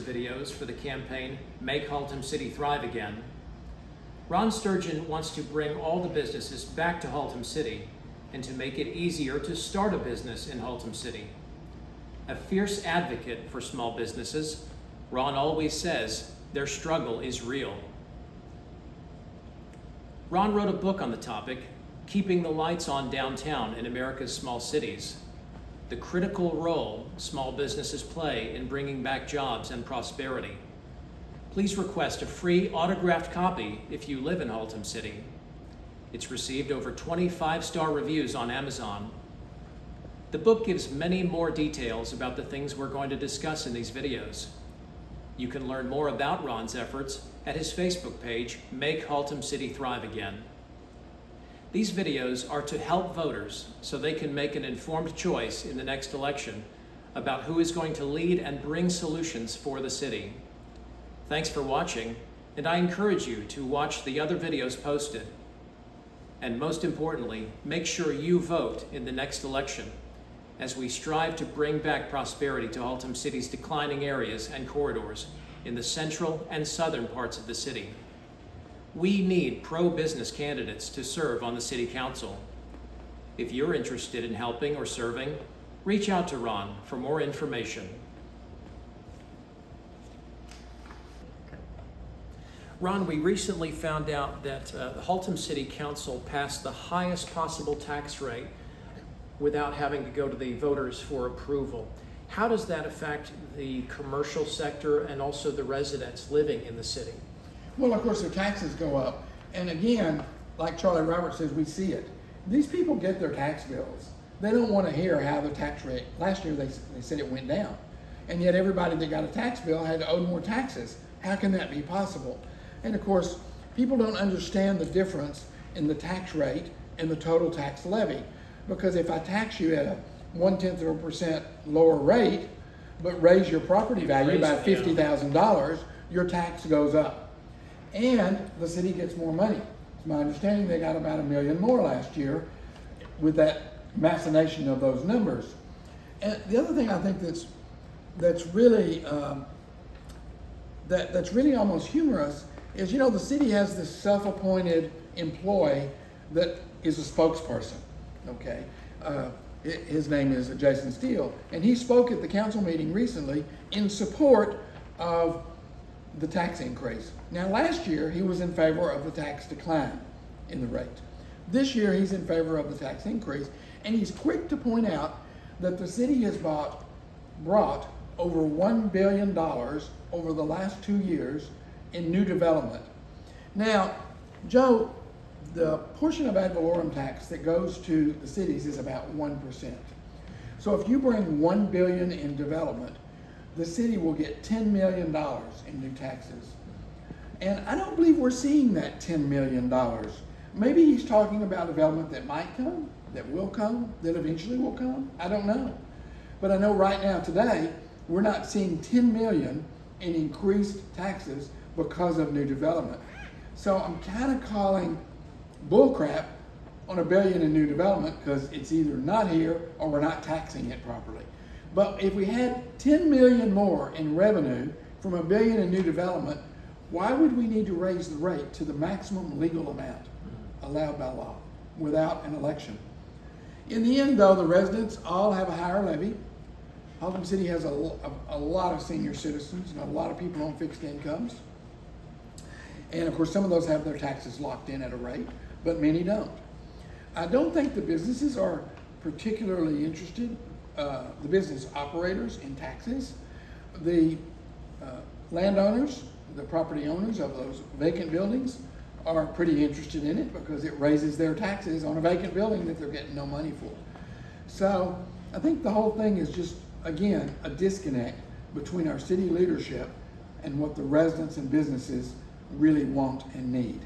videos for the campaign Make Haltom City Thrive Again, Ron Sturgeon wants to bring all the businesses back to Haltom City and to make it easier to start a business in Haltom City. A fierce advocate for small businesses, Ron always says their struggle is real. Ron wrote a book on the topic, Keeping the Lights On Downtown in America's Small Cities, the critical role small businesses play in bringing back jobs and prosperity. Please request a free autographed copy if you live in Haltom City. It's received over 25-star reviews on Amazon. The book gives many more details about the things we're going to discuss in these videos. You can learn more about Ron's efforts at his Facebook page, Make Haltom City Thrive Again. These videos are to help voters so they can make an informed choice in the next election about who is going to lead and bring solutions for the city. Thanks for watching, and I encourage you to watch the other videos posted. And most importantly, make sure you vote in the next election as we strive to bring back prosperity to Haltom City's declining areas and corridors in the central and southern parts of the city. We need pro-business candidates to serve on the City Council. If you're interested in helping or serving, reach out to Ron for more information. Ron, we recently found out that the Haltom City Council passed the highest possible tax rate without having to go to the voters for approval. How does that affect the commercial sector and also the residents living in the city? Well, of course, their taxes go up. And again, like Charlie Roberts says, we see it. These people get their tax bills. They don't want to hear how the tax rate, last year they said it went down. And yet everybody that got a tax bill had to owe more taxes. How can that be possible? And of course, people don't understand the difference in the tax rate and the total tax levy. Because if I tax you at a 0.1% lower rate, but raise your property value by $50,000, your tax goes up. And the city gets more money. It's my understanding they got about $1 million more last year with that machination of those numbers. And the other thing I think that's really almost humorous is, you know, the city has this self-appointed employee that is a spokesperson. Okay, his name is Jason Steele, and he spoke at the council meeting recently in support of the tax increase. Now, last year he was in favor of the tax decline in the rate. This year he's in favor of the tax increase, and he's quick to point out that the city has brought over $1 billion over the last 2 years in new development. Now, Joe, the portion of ad valorem tax that goes to the cities is about 1%. So if you bring $1 billion in development, the city will get $10 million in new taxes. And I don't believe we're seeing that $10 million. Maybe he's talking about development that might come, that will come, that eventually will come. I don't know. But I know right now, today, we're not seeing $10 million in increased taxes because of new development. So I'm kind of calling bullcrap on $1 billion in new development because it's either not here or we're not taxing it properly. But if we had $10 million more in revenue from $1 billion in new development, why would we need to raise the rate to the maximum legal amount allowed by law without an election? In the end, though, the residents all have a higher levy. Haltom City has a lot of senior citizens and a lot of people on fixed incomes. And of course, some of those have their taxes locked in at a rate, but many don't. I don't think the businesses are particularly interested, the business operators, in taxes. The landowners, the property owners of those vacant buildings are pretty interested in it because it raises their taxes on a vacant building that they're getting no money for. So I think the whole thing is just, again, a disconnect between our city leadership and what the residents and businesses really want and need.